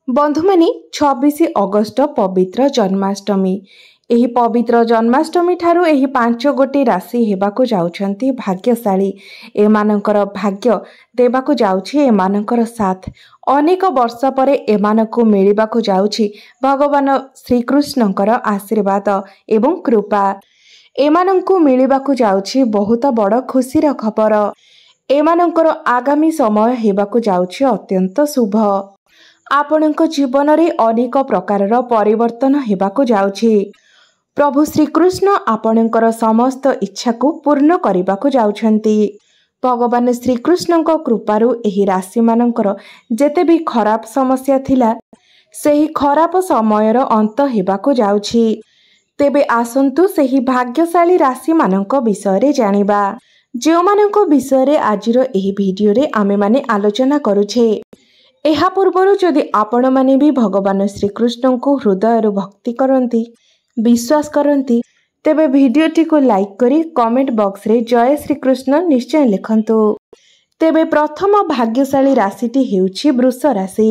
बंधुमानी 26 August पवित्र जन्माष्टमी। एही पवित्र जन्माष्टमी ठारू एही 5 गोटी राशि हेबाकु जाउछंती भाग्यशाली। एमानंकर भाग्य देबाकु जाउछि एमानंकर साथ। अनेक वर्ष परे एमानकु मिलिबाकु जाउछि भगवान श्रीकृष्णंकर आशीर्वाद एवं कृपा। एमानंकु मिलिबाकु जाउछि बहुत बड़ खुशीर खबर। एमानंकर आगामी समय हेबाकु जाउछि अत्यंत शुभ। आपणक जीवन रे अनेक प्रकारर परिवर्तन हेबाकु जाउछि। प्रभु श्रीकृष्ण आपणकर समस्त इच्छा को पूर्ण करिबाकु जाउछंती। भगवान श्रीकृष्णଙ୍କ कृपारु एही राशि मानकर जेते भी खराब समस्या थिला सेही खराब समयर अंत हेबाकु जाउछि। तेबे आसंतु सेही भाग्यशाली राशि मानक विषय रे जानिबा जो मानक विषय रे आजिरो एही वीडियो रे आमे माने आलोचना करूछे। एहा पूर्वरु जदि आपण माने भी भगवान श्रीकृष्ण को हृदय भक्ति करती विश्वास करती तेबे वीडियोटी को लाइक करी कमेंट बॉक्स रे जय श्रीकृष्ण निश्चय लिखंतु। तेबे प्रथम भाग्यशाली राशिटी हेउछि वृष राशि।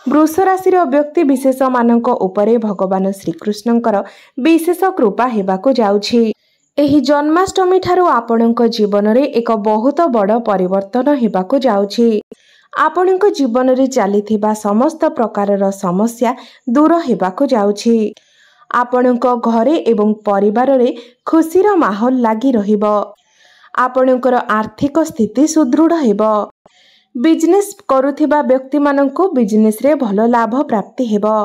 वृष राशि व्यक्ति विशेष मानक उपरे भगवान श्रीकृष्णंकर विशेष कृपा हेबाकु जाउछि। एही जन्माष्टमी ठारू आपणक जीवन रे एक बहुत बड़ परिवर्तन हेबाकु जाउछि। आपणक जीवन रे चलीथिबा समस्त प्रकारर समस्या दूर हेबाकु जाउछि। आपणक घरे एवं परिवार रे खुशीर माहौल लागी रहिबो। आपणकर आर्थिक स्थिति सुदृढ़ हेबो। बिजनेस करुथिबा व्यक्ति माननको बिजनेस रे भलो लाभ प्राप्ति हेबो।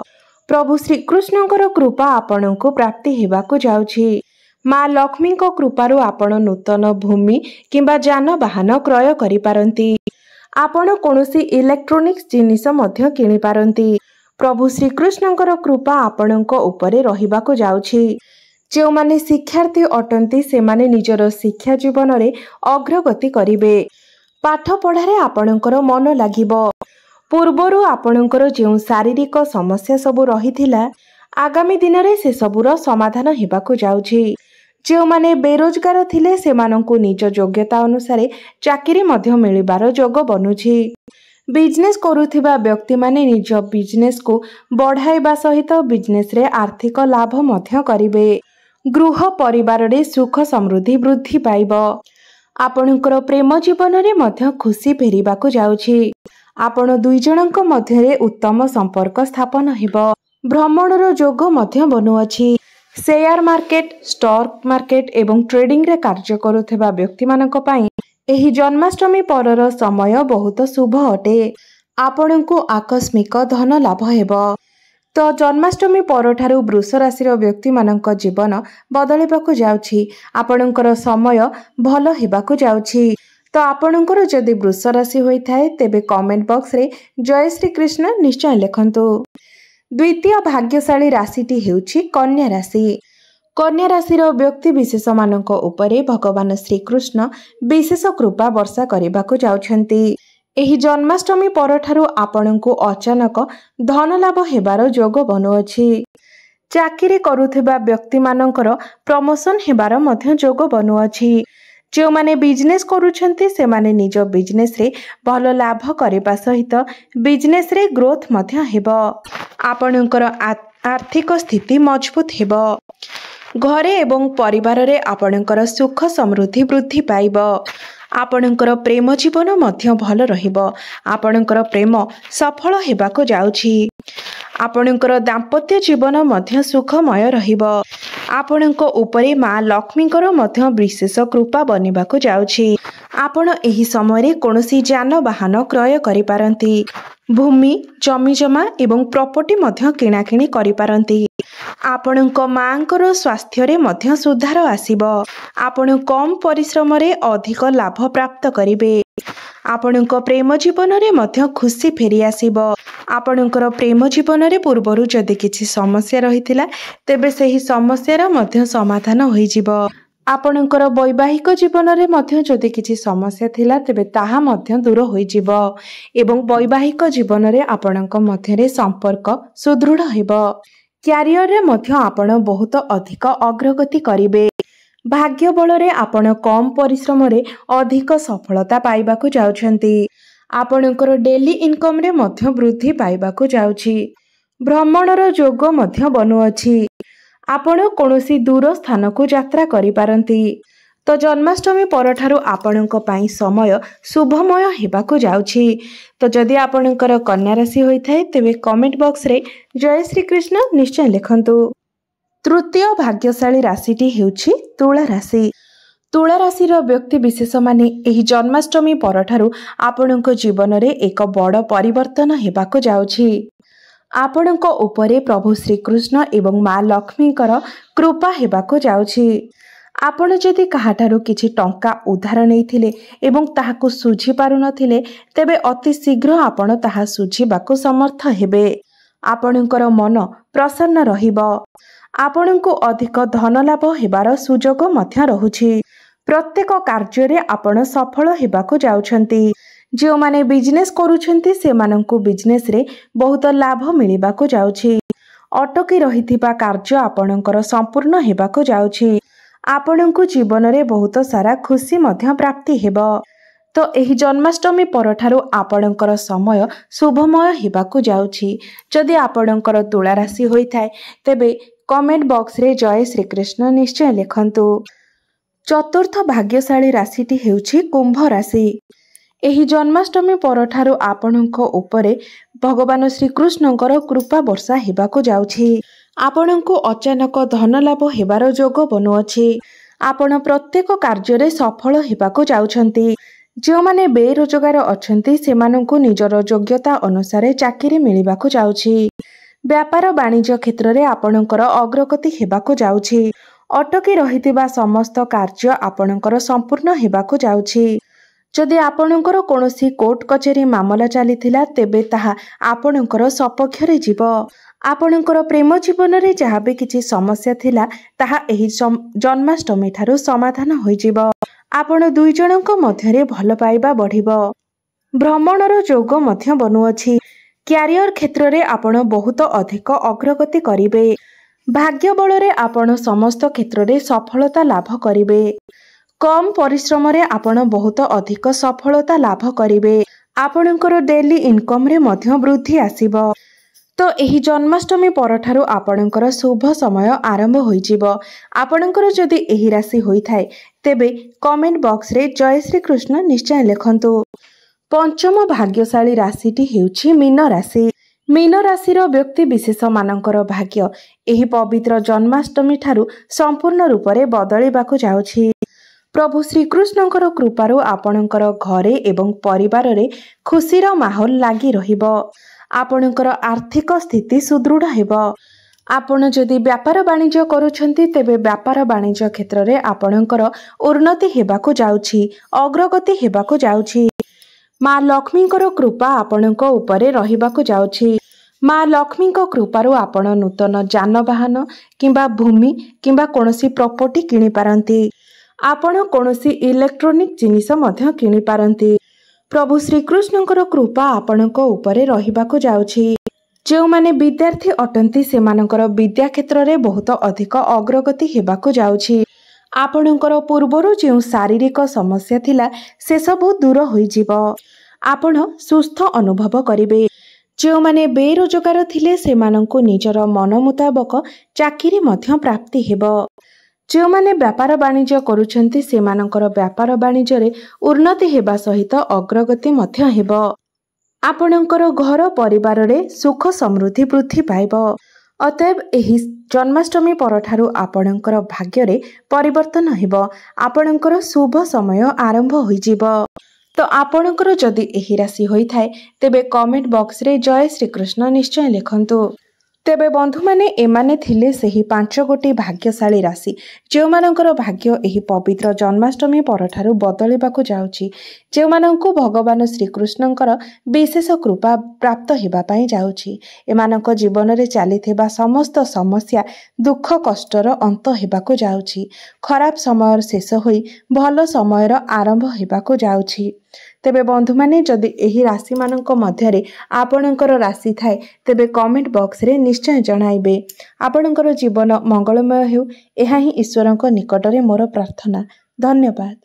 प्रभु श्रीकृष्णकर कृपा आपणको प्राप्ति हेबाकु जाउछि। माँ लक्ष्मी को कृपारु आपण नूतन भूमि किंबा जानवाहन क्रय करि पारंती। आपण कोनोसी इलेक्ट्रोनिक्स जिनिस मध्य किनि पारंती। प्रभु श्रीकृष्णकर कृपा आपणको उपरे रहिबाकु जाउछि। जो माने शिक्षार्थी अटंती से माने निजर शिक्षा जीवन रे अग्रगति करिवे। पाठ पढ़ारे आपणकर मन लागिबो। पूर्वरु आपणकर जेउ शारीरिक समस्या सबु रहिथिला आगामी दिन रे से सबुर समाधान हेबाकु जाउछि। जो माने बेरोजगार थिले से मानंकु निज योग्यता अनुसार चाकरी मध्य मिलिबार योग बनुछि। बिजनेस करुथिबा व्यक्ति माने निज बिजनेस को बढ़ाइबा सहित बिजनेस रे आर्थिक लाभ मध्य करिवे। गृह परिवार रे सुख समृद्धि वृद्धि पाइबो। आपणकर प्रेम जीवन रे मध्य खुशी फेरिबाकु जाउछि। आपण दुई जनक मध्य रे उत्तम संपर्क स्थापन हेबो। भ्रमणर योग मध्य बनुअछि। शेयर मार्केट स्टॉक मार्केट एवं ट्रेडिंग रे कार्य करुथिबा व्यक्ति मानक पई एही जन्माष्टमी परर समय बहुत शुभ अटे। आपणको आकस्मिक धन लाभ हेबो। तो जन्माष्टमी परठारु वृष राशि व्यक्ति मानक जीवन बदलिबाकु जाउछि। आपणकर समय भलो हेबाकु जाउछि। तो आपणकर जदि वृष राशि होइथाय तेबे कमेंट बॉक्स रे जय श्री कृष्ण निश्चय लिखंतु। द्वितीय भाग्यशाली राशिटी हेउछि कन्या राशि। कन्या राशि व्यक्ति विशेष मानक उपरे भगवान श्रीकृष्ण विशेष कृपा वर्षा करिबाकु जाउछंती। एही जन्माष्टमी परठारु आपणको अचानक धन लाभ हेबार योग बनुअछि। चाकरी करुथिबा व्यक्ति मानकर प्रमोशन हेबार मध्य योग बनुअछि। जो माने बिजनेस करुछंती से माने निज बिजनेस रे भलो लाभ करिबा सहित बिजनेस रे ग्रोथ मध्य हेबो। आपणकर आर्थिक स्थिति मजबूत हेबो। घरे एवं परिवार रे आपणकर सुख समृद्धि वृद्धि पाइबो। आपणकर प्रेम जीवन मध्य भलो रहिबो। आपणकर प्रेम सफल हेबाकु जाउछि। आपणकर दाम्पत्य जीवन मध्य सुखमय रहिबो। आपणको उपरे माँ लक्ष्मीकर मध्य विशेष कृपा बनिबाकु जाउछि। आपण एही समय रे कोनोसी जानवाहन क्रय करि पारंती। भूमि जमी जमा एवं प्रॉपर्टी मध्य किणाकिणी करि पारंती। आपणको मांकर स्वास्थ्य रे मध्य सुधार आसीबो। आपण कम परिश्रम रे अधिक लाभ प्राप्त करिवे। आपणको प्रेम जीवन रे मध्य खुशी फेरी आसीबो। आपणकर प्रेम जीवन रे पूर्वरु जदि किछि समस्या रहिथिला तेबे सेही समस्यार मध्य समाधान होई जिवो। आपणकर वैवाहिक जीवन रे मध्य जदि किछि समस्या थिला तेबे ताहा मध्य दूर होई जिवो एवं वैवाहिक जीवन रे आपणक मध्य रे संपर्क सुदृढ़ हेबो। क्यारियर रे मध्य आपण बहुत अधिक अग्रगति करिवे। भाग्य बल रे आपण कम परिश्रम रे अधिक सफलता पाइबाकु जाउछंती। आपणकर डेली इनकम रे मध्य वृद्धि पाइबाकु जाउछि। भ्रमणर जोग मध्य बनुअछि। आपण कौनसी दूर स्थान को यात्रा करि पारंती। तो जन्माष्टमी परठारु आपणक पई समय शुभमय हेबाकु जाउछि। तो जदि आपणकर कन्या राशि होइथाय तेबे कमेंट बॉक्स रे जय श्री कृष्ण निश्चय लिखंतु। तृतीय भाग्यशाली राशिटी हेउछि तुला राशि। तुला राशिर व्यक्ति विशेष माने एही जन्माष्टमी परठारु आपणक जीवन रे एक बड़ परिवर्तन हेबाकु जाउछि। आपणक उपरे प्रभु श्रीकृष्ण एवं माँ लक्ष्मीकर कृपा हेबाकु जाउछि। आपण जदि काहाठारु किछि टंका उधार नैथिले एवं ताहाकु सुझी पारु नथिले तेबे अति शीघ्र आपण ताहा सुझीबाकु समर्थ हेबे। आपणकर मन प्रसन्न रहिबो। आपणको अधिक धन लाभ हेबार सुजोग मध्य रहुछि। प्रत्येक कार्य रे आपण सफल हेबाकु जाउछंती। जो माने बिजनेस करूछंती सेमानंकु बिजनेस रे बहुत लाभ मिलिबाकु जाउछि। अटकी रहिथिबा कार्य आपणकर संपूर्ण हेबाकु जाउछि। आपणंकु जीवन रे बहुत सारा खुशी मध्य प्राप्ति हेबो। तो एही जन्माष्टमी परठारु आपणकर समय शुभमय हेबाकु जाउछि। जदि आपणकर तुला राशि होइथाय तेबे कमेंट बॉक्स रे जय श्री कृष्ण निश्चय लिखंतु। चतुर्थ भाग्यशाली राशिटी हेउछि कुंभ राशि। एही जन्माष्टमी परठारु आपणक उपरे भगवान श्रीकृष्णଙ୍କର कृपा वर्षा हेबाकु जाउछि। आपणको अचानक धन लाभ हेबार जोग बनुअछि। आपण प्रत्येक कार्य रे सफल हेबाकु जाउछंती। जो माने बेरोजगार अछंती सेमानंकु निजर योग्यता अनुसार चाकरी मिलिबाकु जाउछि। व्यापार वाणिज्य क्षेत्र रे आपणकर अग्रगति हेबाकु जाउछि। अटकी रहितिबा समस्त कार्य आपणकर संपूर्ण हेबाकु जाउछि। जदि आपणकर कौनसी कोर्ट कचेरी मामला चलीथिला तेबे ताहा आपणकर सपक्ष रे जीव। आपणकर प्रेम जीवन रे जहाँ भी किछि समस्या थिला ताहा एही जन्माष्टमी ठारू समाधान होई जीव। आपण दुई जनक मध्यरे भल पाइबा बढ़िबो। भ्रमणर जोग मध्य बनुअछि। क्यारियर क्षेत्र रे आपण बहुत अधिक अग्रगति करिवे। भाग्य बल रे आपण समस्त क्षेत्र रे सफलता लाभ करिवे। कम परिश्रम रे आपण बहुत अधिक सफलता लाभ करिवे। आपणकर डेली इनकम रे मध्य वृद्धि आसीबो। तो एही जन्माष्टमी परठारु आपणकर शुभ समय आरंभ होइजिबो। आपणकर जदि एही राशि होइथाय तेबे कमेंट बॉक्स रे जय श्री कृष्ण निश्चय लिखंतु। पंचम भाग्यशाली राशिटी हेउछि मीन राशि। मीन राशिर व्यक्ति विशेष मानकर भाग्य एही पवित्र जन्माष्टमी ठारू संपूर्ण रूप रे बदलिबाकु जाउछि। प्रभु श्रीकृष्णଙ୍କର कृपारू आपणकर घरे एवं परिवार रे खुशीर माहौल लागी रहिबो। आपणकर आर्थिक स्थिति सुदृढ़ हेबो। आपण जदि व्यापार वाणिज्य करूछंती तेबे व्यापार वाणिज्य क्षेत्र रे आपणकर उन्नति हेबाकु जाउछि। अग्रगति हेबाकु जाउछि। माँ लक्ष्मीଙ୍କର कृपा आपणଙ୍କ उपरे रहिबाकु जाउछि। माँ लक्ष्मीଙ୍କ कृपारू आपण नूतन जानवाहन किंबा भूमि किंबा कोनोसी प्रॉपर्टी किनि पारंती। आपण कोनोसी इलेक्ट्रॉनिक जिनिस मध्य किनि पारंती। प्रभु श्रीकृष्णଙ୍କର कृपा आपणଙ୍କ उपरे रहिबाकु जाउछि। जो माने विद्यार्थी अटंती सेमानଙ୍କର विद्या क्षेत्र रे बहुत अधिक अग्रगति हेबाकु जाउछि। आपणଙ୍କର पूर्वरु जे शारीरिक समस्या थिला से सब दूर होई जीवो। आपण सुस्थ अनुभव करिवे। जो माने बेरोजगार थिले सेमानंकु निजर मन मुताबक चाकरी मध्य प्राप्ति हेबो। जो माने व्यापार वाणिज्य करूछंती सेमानंकर व्यापार वाणिज्य रे उन्नति हेबा सहित अग्रगति मध्य हेबो। आपणकर घर परिवार रे सुख समृद्धि वृद्धि पाइबो। अतएव एही जन्माष्टमी परठारु आपणकर भाग्य रे परिवर्तन हेबो। आपणकर शुभ समय आरंभ होई जीवो। तो आपणकर जदि एही राशि होइथाय तेबे कमेंट बॉक्स रे जय श्री कृष्ण निश्चय लिखंतु। तेबे बंधु माने एमाने थिले सेही 5 गोटी भाग्यशाली राशि जो मानकर भाग्य एही पवित्र जन्माष्टमी परठारु बदलिबाकु जाउछि। जो मानंकु भगवान श्रीकृष्णଙ୍କର विशेष कृपा प्राप्त हेबा पई जाउछि। एमानक जीवन रे चालिथिबा समस्त समस्या दुख कष्टर अंत हेबाकु जाउछि। खराब समय शेष होई भल समयर आरंभ हेबाकु जाउछि। तेबे बंधु माने जदि एही राशि मानक मध्यरे आपणकर राशि थाए तेबे कमेंट बॉक्स रे निश्चय जणाइबे। आपणकर जीवन मंगलमय हेउ एहा ही ईश्वरଙ୍କ निकटरे मोर प्रार्थना। धन्यवाद।